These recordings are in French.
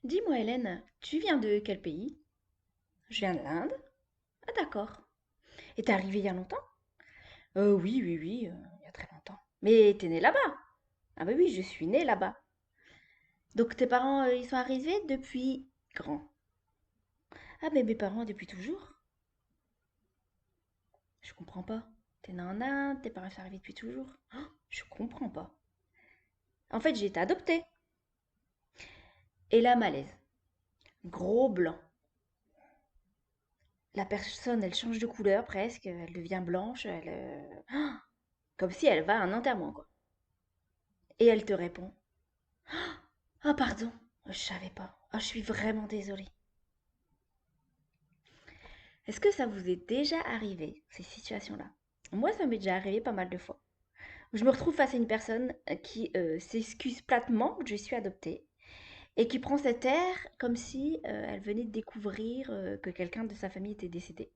Dis-moi, Hélène, tu viens de quel pays? Je viens de l'Inde. Ah, d'accord. Et t'es arrivée il y a longtemps? Oui, oui, oui, il y a très longtemps. Mais t'es née là-bas? Ah, bah oui, je suis née là-bas. Donc tes parents, ils sont arrivés depuis grand. Ah, mais mes parents depuis toujours? Je comprends pas. T'es née en Inde, tes parents sont arrivés depuis toujours? Oh, je comprends pas. En fait, j'ai été adoptée. Et là, malaise. Gros blanc. La personne, elle change de couleur presque, elle devient blanche, comme si elle va à un enterrement, quoi. Et elle te répond. Ah pardon, je savais pas. Ah, je suis vraiment désolée. Est-ce que ça vous est déjà arrivé, ces situations-là? Moi, ça m'est déjà arrivé pas mal de fois. Je me retrouve face à une personne qui s'excuse platement que je suis adoptée et qui prend cet air comme si elle venait de découvrir que quelqu'un de sa famille était décédé.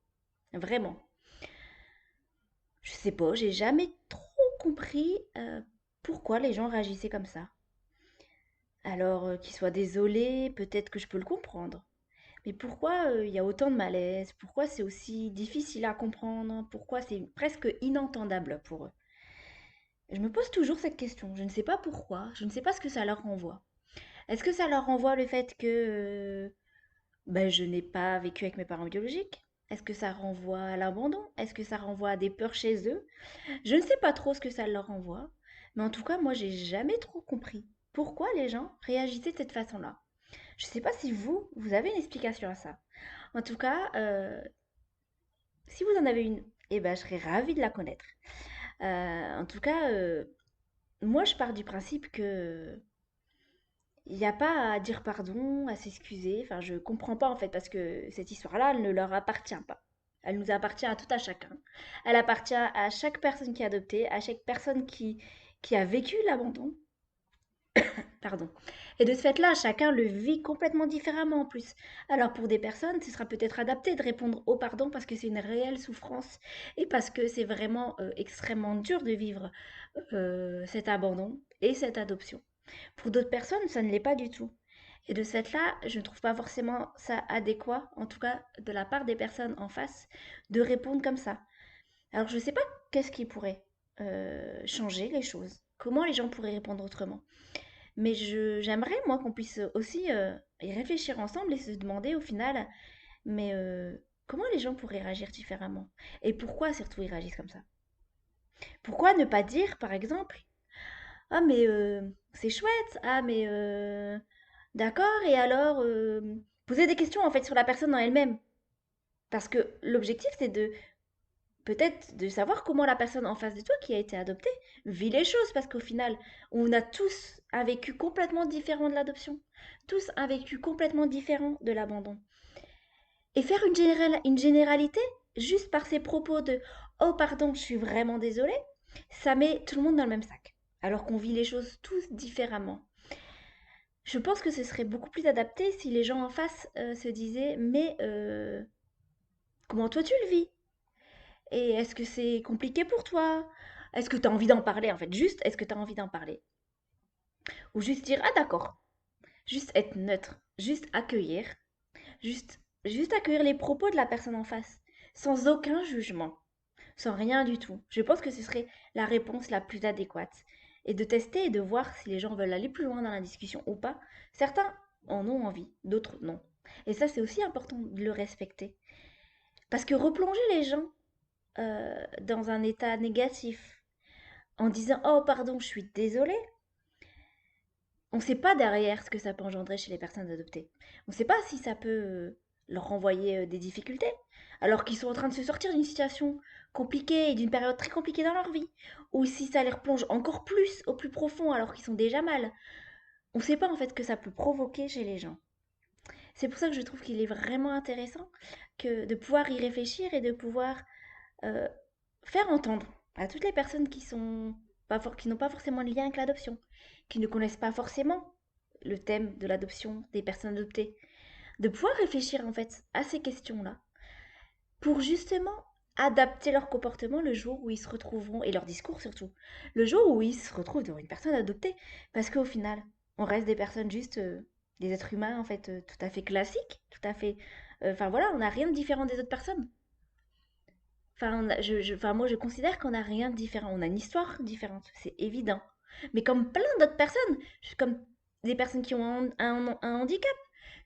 Vraiment. Je sais pas, j'ai jamais trop compris pourquoi les gens réagissaient comme ça. Alors, qu'ils soient désolés, peut-être que je peux le comprendre. Mais pourquoi il y a autant de malaise? Pourquoi c'est aussi difficile à comprendre? Pourquoi c'est presque inentendable pour eux? Je me pose toujours cette question. Je ne sais pas pourquoi. Je ne sais pas ce que ça leur renvoie. Est-ce que ça leur renvoie le fait que ben, je n'ai pas vécu avec mes parents biologiques? Est-ce que ça renvoie à l'abandon? Est-ce que ça renvoie à des peurs chez eux? Je ne sais pas trop ce que ça leur renvoie. Mais en tout cas, moi, j'ai jamais trop compris pourquoi les gens réagissaient de cette façon-là. Je ne sais pas si vous avez une explication à ça. En tout cas, si vous en avez une, eh ben, je serais ravie de la connaître. En tout cas, moi, je pars du principe que il n'y a pas à dire pardon, à s'excuser. Enfin, je comprends pas en fait, parce que cette histoire-là, elle ne leur appartient pas. Elle nous appartient à tout à chacun. Elle appartient à chaque personne qui est adoptée, à chaque personne qui a vécu l'abandon. Pardon. Et de ce fait-là, chacun le vit complètement différemment en plus. Alors pour des personnes, ce sera peut-être adapté de répondre au pardon parce que c'est une réelle souffrance et parce que c'est vraiment extrêmement dur de vivre cet abandon et cette adoption. Pour d'autres personnes, ça ne l'est pas du tout. Et de ce fait-là, je ne trouve pas forcément ça adéquat, en tout cas de la part des personnes en face, de répondre comme ça. Alors je ne sais pas qu'est-ce qui pourrait changer les choses. Comment les gens pourraient répondre autrement. Mais j'aimerais, moi, qu'on puisse aussi y réfléchir ensemble et se demander au final, mais comment les gens pourraient réagir différemment? Et pourquoi surtout ils réagissent comme ça? Pourquoi ne pas dire, par exemple, ah mais c'est chouette, ah mais d'accord, et alors poser des questions en fait sur la personne en elle-même. Parce que l'objectif c'est de peut-être de savoir comment la personne en face de toi qui a été adoptée vit les choses, parce qu'au final, on a tous un vécu complètement différent de l'adoption, tous un vécu complètement différent de l'abandon. Et faire une généralité juste par ces propos de oh pardon, je suis vraiment désolée, ça met tout le monde dans le même sac, alors qu'on vit les choses tous différemment. Je pense que ce serait beaucoup plus adapté si les gens en face se disaient mais comment toi tu le vis? Et est-ce que c'est compliqué pour toi? Est-ce que tu as envie d'en parler en fait? Juste, est-ce que tu as envie d'en parler? Ou juste dire, ah d'accord. Juste être neutre. Juste accueillir. Juste accueillir les propos de la personne en face. Sans aucun jugement. Sans rien du tout. Je pense que ce serait la réponse la plus adéquate. Et de tester et de voir si les gens veulent aller plus loin dans la discussion ou pas. Certains en ont envie, d'autres non. Et ça, c'est aussi important de le respecter. Parce que replonger les gens dans un état négatif, en disant oh pardon, je suis désolée, on ne sait pas derrière ce que ça peut engendrer chez les personnes adoptées. On ne sait pas si ça peut leur renvoyer des difficultés, alors qu'ils sont en train de se sortir d'une situation compliquée et d'une période très compliquée dans leur vie, ou si ça les replonge encore plus au plus profond alors qu'ils sont déjà mal. On ne sait pas en fait ce que ça peut provoquer chez les gens. C'est pour ça que je trouve qu'il est vraiment intéressant que de pouvoir y réfléchir et de pouvoir euh, faire entendre à toutes les personnes qui sont qui n'ont pas forcément de lien avec l'adoption, qui ne connaissent pas forcément le thème de l'adoption des personnes adoptées, de pouvoir réfléchir en fait à ces questions-là pour justement adapter leur comportement le jour où ils se retrouveront, et leur discours surtout, le jour où ils se retrouvent devant une personne adoptée, parce qu'au final, on reste des personnes juste des êtres humains en fait tout à fait classiques, tout à fait. Enfin voilà, on n'a rien de différent des autres personnes. Enfin, enfin, moi je considère qu'on n'a rien de différent. On a une histoire différente, c'est évident. Mais comme plein d'autres personnes, comme des personnes qui ont un handicap,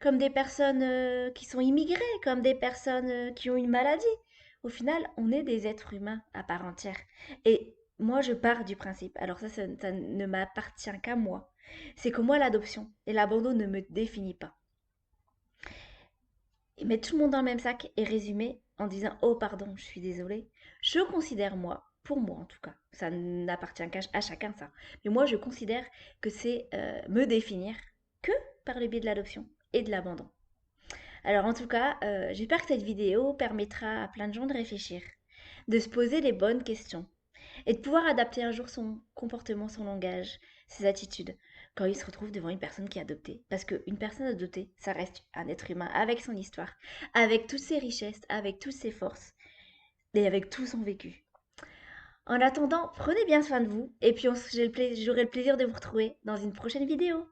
comme des personnes qui sont immigrées, comme des personnes qui ont une maladie. Au final, on est des êtres humains à part entière. Et moi, je pars du principe, alors ça ne m'appartient qu'à moi, c'est que moi, l'adoption et l'abandon ne me définit pas. Et mettre tout le monde dans le même sac et résumer en disant oh pardon, je suis désolée. Je considère moi, pour moi en tout cas, ça n'appartient qu'à à chacun ça, mais moi je considère que c'est me définir que par le biais de l'adoption et de l'abandon. Alors en tout cas, j'espère que cette vidéo permettra à plein de gens de réfléchir, de se poser les bonnes questions et de pouvoir adapter un jour son comportement, son langage, ses attitudes quand il se retrouve devant une personne qui est adoptée. Parce qu'une personne adoptée, ça reste un être humain avec son histoire, avec toutes ses richesses, avec toutes ses forces et avec tout son vécu. En attendant, prenez bien soin de vous et puis j'aurai le plaisir de vous retrouver dans une prochaine vidéo.